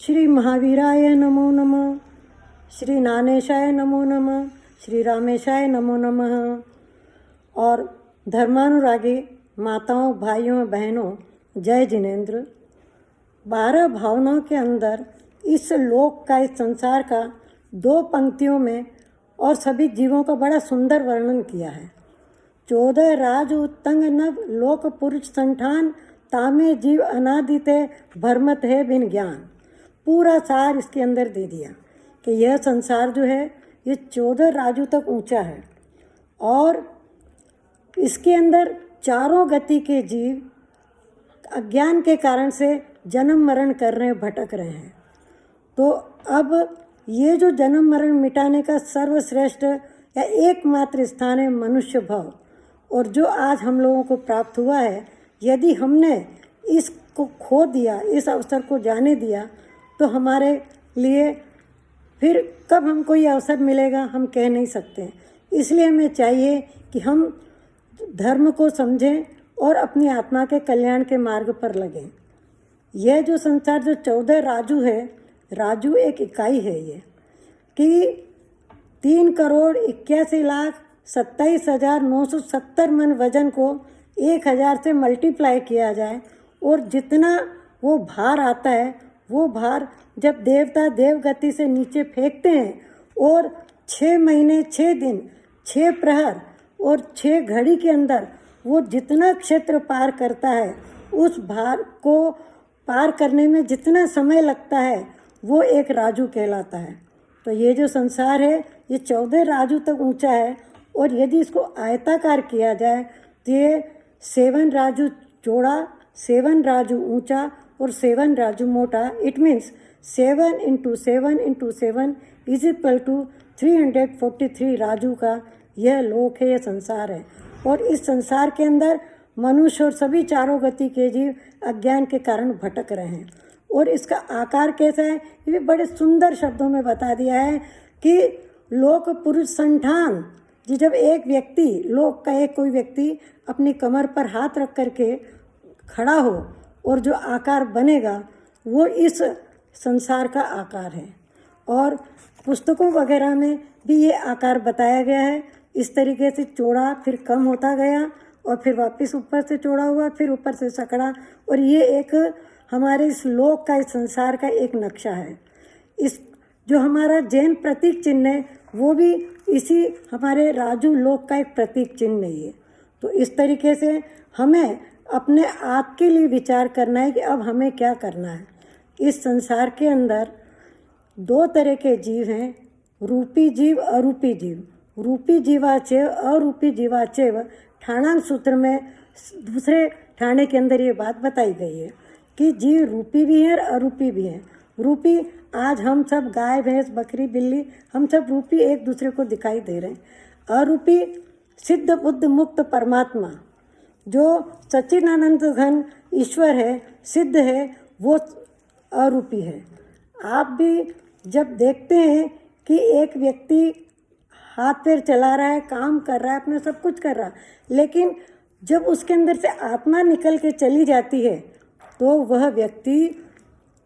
श्री महावीराय नमो नमः, श्री नानेशाय नमो नमः, श्री रामेशाय नमो नमः। और धर्मानुरागी माताओं, भाइयों, बहनों, जय जिनेंद्र। 12 भावनाओं के अंदर इस लोक का, इस संसार का 2 पंक्तियों में और सभी जीवों का बड़ा सुंदर वर्णन किया है। 14 राज उत्तंग नव लोक पुरुष संठान, तामे जीव अनादिते भरमत है बिन ज्ञान। पूरा सार इसके अंदर दे दिया कि यह संसार जो है ये 14 राजू तक ऊंचा है और इसके अंदर चारों गति के जीव अज्ञान के कारण से जन्म मरण कर रहे हैं, भटक रहे हैं। तो अब ये जो जन्म मरण मिटाने का सर्वश्रेष्ठ या एकमात्र स्थान है मनुष्य भव, और जो आज हम लोगों को प्राप्त हुआ है। यदि हमने इसको खो दिया, इस अवसर को जाने दिया, तो हमारे लिए फिर कब हमको ये अवसर मिलेगा हम कह नहीं सकते। इसलिए हमें चाहिए कि हम धर्म को समझें और अपनी आत्मा के कल्याण के मार्ग पर लगें। यह जो संसार जो 14 राजू है, राजू एक इकाई है ये, कि 3,81,27,970 मन वजन को 1000 से मल्टीप्लाई किया जाए और जितना वो भार आता है, वो भार जब देवता देवगति से नीचे फेंकते हैं और 6 महीने 6 दिन 6 प्रहर और 6 घड़ी के अंदर वो जितना क्षेत्र पार करता है, उस भार को पार करने में जितना समय लगता है, वो एक राजू कहलाता है। तो ये जो संसार है ये 14 राजू तक ऊंचा है, और यदि इसको आयताकार किया जाए तो ये 7 राजू चौड़ा, 7 राजू ऊंचा और 7 राजू मोटा। It means 7 × 7 × 7 is equal to 343 Raju का यह लोक है, यह संसार है। और इस संसार के अंदर मनुष्य और सभी चारों गति के जीव अज्ञान के कारण भटक रहे हैं। और इसका आकार कैसा है ये भी बड़े सुंदर शब्दों में बता दिया है कि लोक पुरुष संठान जी, जब एक व्यक्ति, लोक का एक कोई व्यक्ति अपनी कमर पर हाथ रख करके खड़ा हो और जो आकार बनेगा वो इस संसार का आकार है। और पुस्तकों वगैरह में भी ये आकार बताया गया है। इस तरीके से चौड़ा फिर कम होता गया और फिर वापस ऊपर से चौड़ा हुआ, फिर ऊपर से सकड़ा। और ये एक हमारे इस लोक का, इस संसार का एक नक्शा है। इस जो हमारा जैन प्रतीक चिन्ह है वो भी इसी हमारे राजू लोक का एक प्रतीक चिन्ह ही है। तो इस तरीके से हमें अपने आप के लिए विचार करना है कि अब हमें क्या करना है। इस संसार के अंदर 2 तरह के जीव हैं, रूपी जीव, अरूपी जीव। रूपी जीवाचेव, अरूपी जीवाचेव ठाणांग सूत्र में दूसरे ठाणे के अंदर ये बात बताई गई है कि जीव रूपी भी हैं और अरूपी भी हैं। रूपी आज हम सब गाय भैंस बकरी बिल्ली हम सब रूपी एक दूसरे को दिखाई दे रहे हैं। अरूपी सिद्ध बुद्ध मुक्त परमात्मा जो सच्चिदानंद घन ईश्वर है, सिद्ध है, वो अरूपी है। आप भी जब देखते हैं कि एक व्यक्ति हाथ पैर चला रहा है, काम कर रहा है, अपना सब कुछ कर रहा है, लेकिन जब उसके अंदर से आत्मा निकल के चली जाती है तो वह व्यक्ति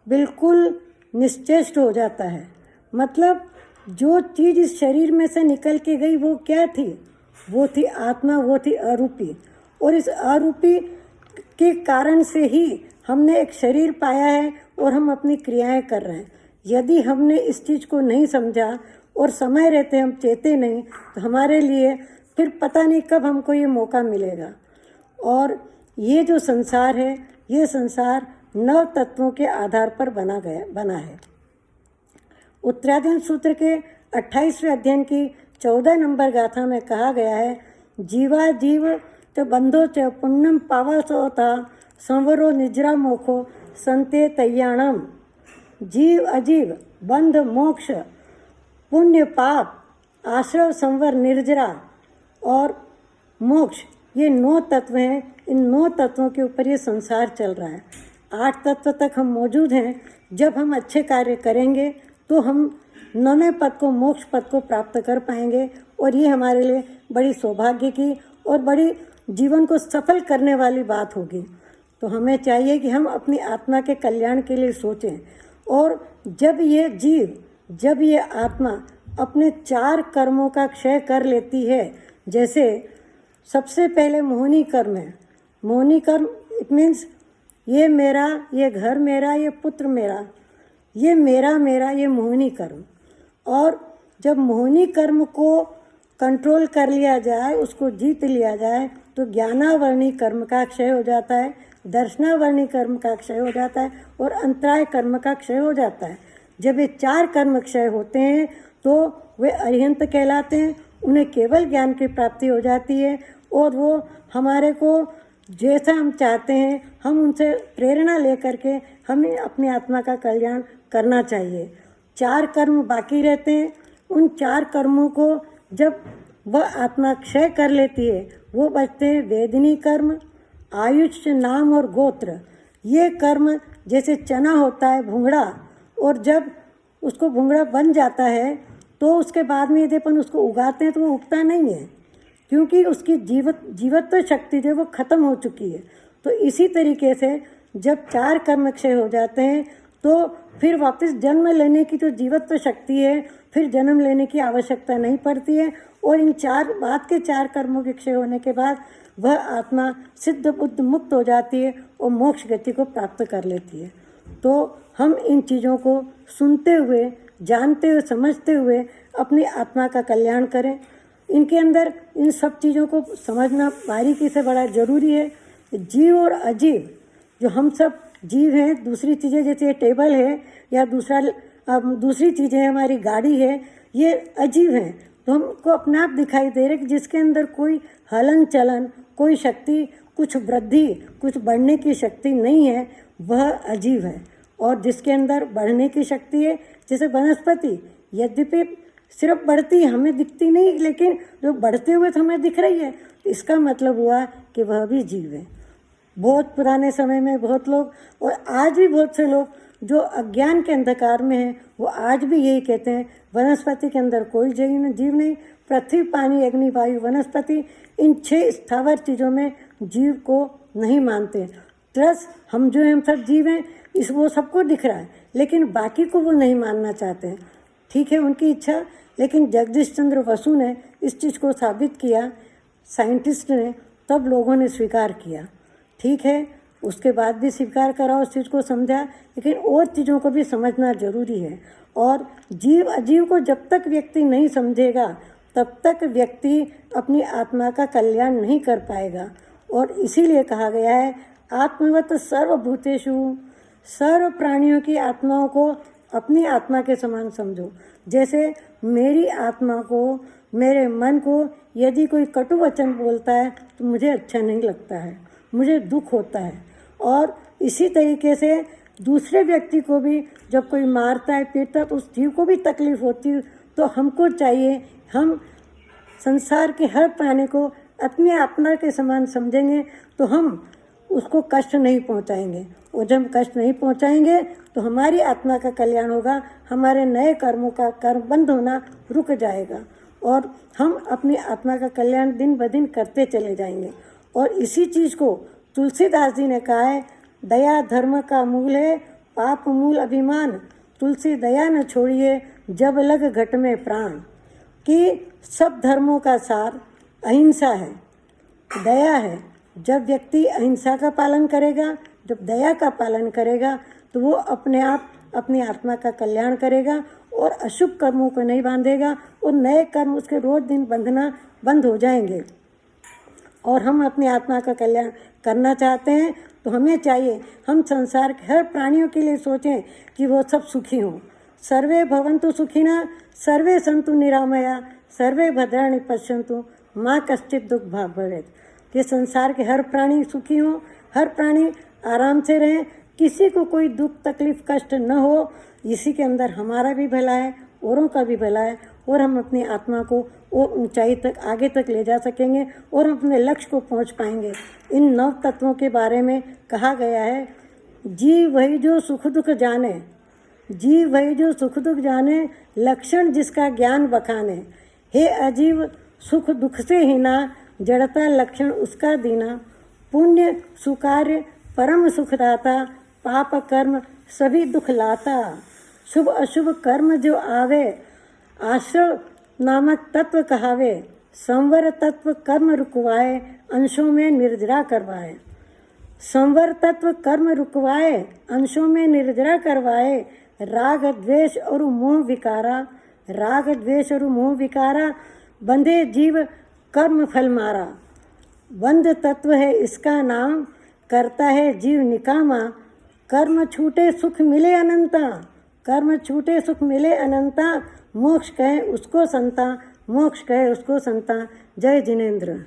बिल्कुल निश्चेष्ट हो जाता है। मतलब जो चीज़ इस शरीर में से निकल के गई वो क्या थी? वो थी आत्मा, वो थी अरूपी। और इस अरूपी के कारण से ही हमने एक शरीर पाया है और हम अपनी क्रियाएं कर रहे हैं। यदि हमने इस चीज़ को नहीं समझा और समय रहते हम चेते नहीं, तो हमारे लिए फिर पता नहीं कब हमको ये मौका मिलेगा। और ये जो संसार है, ये संसार 9 तत्वों के आधार पर बना है। उत्तरायण सूत्र के 28वें अध्ययन की 14 नंबर गाथा में कहा गया है, जीवा जीव च बंधो च पुण्यम पावसोता संवरो निजरा मोखो संते तय्याणम। जीव अजीव, बंध मोक्ष, पुण्य पाप, आश्रव संवर निर्जरा और मोक्ष, ये 9 तत्व हैं। इन 9 तत्वों के ऊपर ये संसार चल रहा है। 8 तत्व तक हम मौजूद हैं। जब हम अच्छे कार्य करेंगे तो हम 9वें पद को, मोक्ष पद को प्राप्त कर पाएंगे। और ये हमारे लिए बड़ी सौभाग्य की और बड़ी जीवन को सफल करने वाली बात होगी। तो हमें चाहिए कि हम अपनी आत्मा के कल्याण के लिए सोचें और जब ये आत्मा अपने 4 कर्मों का क्षय कर लेती है, जैसे सबसे पहले मोहनी कर्म है। मोहनी कर्म इट मीन्स ये मेरा, ये घर मेरा, ये पुत्र मेरा, ये मेरा, ये मोहनी कर्म। और जब मोहनी कर्म को कंट्रोल कर लिया जाए, उसको जीत लिया जाए, तो ज्ञानावर्णी कर्म का क्षय हो जाता है, दर्शनावर्णी कर्म का क्षय हो जाता है और अंतराय कर्म का क्षय हो जाता है। जब ये 4 कर्म क्षय होते हैं तो वे अरिहंत कहलाते हैं। उन्हें केवल ज्ञान की प्राप्ति हो जाती है और वो हमारे को जैसा हम चाहते हैं, हम उनसे प्रेरणा लेकर के हमें अपनी आत्मा का कल्याण करना चाहिए। 4 कर्म बाकी रहते हैं। उन 4 कर्मों को जब वह आत्मा क्षय कर लेती है, वो बचते हैं वेदिनी कर्म, आयुष्य, नाम और गोत्र। ये कर्म जैसे चना होता है भुंगड़ा, और जब उसको भुंगड़ा बन जाता है तो उसके बाद में यदि अपन उसको उगाते हैं तो वो उगता नहीं है, क्योंकि उसकी जीवत्व शक्ति जो है वो खत्म हो चुकी है। तो इसी तरीके से जब 4 कर्म क्षय हो जाते हैं तो फिर वापस जन्म लेने की जो जीवत्व शक्ति है, फिर जन्म लेने की आवश्यकता नहीं पड़ती है। और इन 4 कर्मों के क्षय होने के बाद वह आत्मा सिद्ध बुद्ध मुक्त हो जाती है और मोक्ष गति को प्राप्त कर लेती है। तो हम इन चीज़ों को सुनते हुए, जानते हुए, समझते हुए अपनी आत्मा का कल्याण करें। इनके अंदर इन सब चीज़ों को समझना बारीकी से बड़ा ज़रूरी है। जीव और अजीव, जो हम सब जीव हैं, दूसरी चीज़ें जैसे टेबल है या दूसरी चीज़ें हमारी गाड़ी है, ये अजीव हैं। तो हमको अपने आप दिखाई दे रहे कि जिसके अंदर कोई हलन चलन, कोई शक्ति, कुछ वृद्धि, कुछ बढ़ने की शक्ति नहीं है, वह अजीव है। और जिसके अंदर बढ़ने की शक्ति है, जैसे वनस्पति, यद्यपि सिर्फ बढ़ती हमें दिखती नहीं, लेकिन जो बढ़ते हुए तो हमें दिख रही है, इसका मतलब हुआ कि वह भी जीव है। बहुत पुराने समय में बहुत लोग, और आज भी बहुत से लोग जो अज्ञान के अंधकार में हैं, वो आज भी यही कहते हैं वनस्पति के अंदर कोई जीव नहीं। पृथ्वी, पानी, अग्नि, वायु, वनस्पति, इन 6 स्थावर चीज़ों में जीव को नहीं मानते। प्लस हम जो हैं, हम सब जीव हैं, वो सबको दिख रहा है, लेकिन बाकी को वो नहीं मानना चाहते हैं। ठीक है, उनकी इच्छा। लेकिन जगदीश चंद्र बसु ने इस चीज़ को साबित किया, साइंटिस्ट ने, तब लोगों ने स्वीकार किया। ठीक है, उसके बाद भी स्वीकार करा, उस चीज़ को समझा, लेकिन और चीज़ों को भी समझना जरूरी है। और जीव अजीव को जब तक व्यक्ति नहीं समझेगा, तब तक व्यक्ति अपनी आत्मा का कल्याण नहीं कर पाएगा। और इसीलिए कहा गया है, आत्मवत सर्वभूतेषु, सर्व प्राणियों की आत्माओं को अपनी आत्मा के समान समझो। जैसे मेरी आत्मा को, मेरे मन को यदि कोई कटु वचन बोलता है तो मुझे अच्छा नहीं लगता है, मुझे दुख होता है। और इसी तरीके से दूसरे व्यक्ति को भी जब कोई मारता है, पीटता है, तो उस जीव को भी तकलीफ होती है। तो हमको चाहिए, हम संसार के हर प्राणी को अपनी आत्मा के समान समझेंगे तो हम उसको कष्ट नहीं पहुंचाएंगे। और जब कष्ट नहीं पहुंचाएंगे तो हमारी आत्मा का कल्याण होगा, हमारे नए कर्मों का कर्म बंद होना रुक जाएगा और हम अपनी आत्मा का कल्याण दिन ब दिन करते चले जाएंगे। और इसी चीज़ को तुलसीदास जी ने कहा है, दया धर्म का मूल है, पाप मूल अभिमान, तुलसी दया न छोड़िए, जब लग घट में प्राण। कि सब धर्मों का सार अहिंसा है, दया है। जब व्यक्ति अहिंसा का पालन करेगा, जब दया का पालन करेगा, तो वो अपने आप अपनी आत्मा का कल्याण करेगा और अशुभ कर्मों को नहीं बांधेगा और नए कर्म उसके रोज दिन बंधना बंद हो जाएंगे। और हम अपनी आत्मा का कल्याण करना चाहते हैं तो हमें चाहिए, हम संसार के हर प्राणियों के लिए सोचें कि वो सब सुखी हों। सर्वे भवन्तु सुखिनः, सर्वे सन्तु निरामया, सर्वे भद्राणि पश्यन्तु, माँ कश्चित् दुख भाग भवेत्। कि संसार के हर प्राणी सुखी हों, हर प्राणी आराम से रहें, किसी को कोई दुख तकलीफ कष्ट न हो। इसी के अंदर हमारा भी भला है, औरों का भी भला है, और हम अपनी आत्मा को और ऊंचाई तक, आगे तक ले जा सकेंगे और हम अपने लक्ष्य को पहुंच पाएंगे। इन 9 तत्वों के बारे में कहा गया है, जीव वही जो सुख दुख जाने, जीव वही जो सुख दुख जाने, लक्षण जिसका ज्ञान बखाने। हे अजीव सुख दुख से हीना, जड़ता लक्षण उसका दीना। पुण्य सुकार्य परम सुखदाता, पाप कर्म सभी दुख लाता। शुभ अशुभ कर्म जो आवे, आश्रव नामक तत्व कहावे। संवर तत्व कर्म रुकवाए, अंशों में निर्जरा करवाए। संवर तत्व कर्म रुकवाए, अंशों में निर्जरा करवाए। राग द्वेष और मोह विकारा, राग द्वेष और मोह विकारा। बंधे जीव कर्म फल मारा। बंध तत्व है इसका नाम, करता है जीव निकामा। कर्म छूटे सुख मिले अनंता, कर्म छूटे सुख मिले अनंता। मोक्ष कहे उसको संता, मोक्ष कहे उसको संता। जय जिनेंद्र।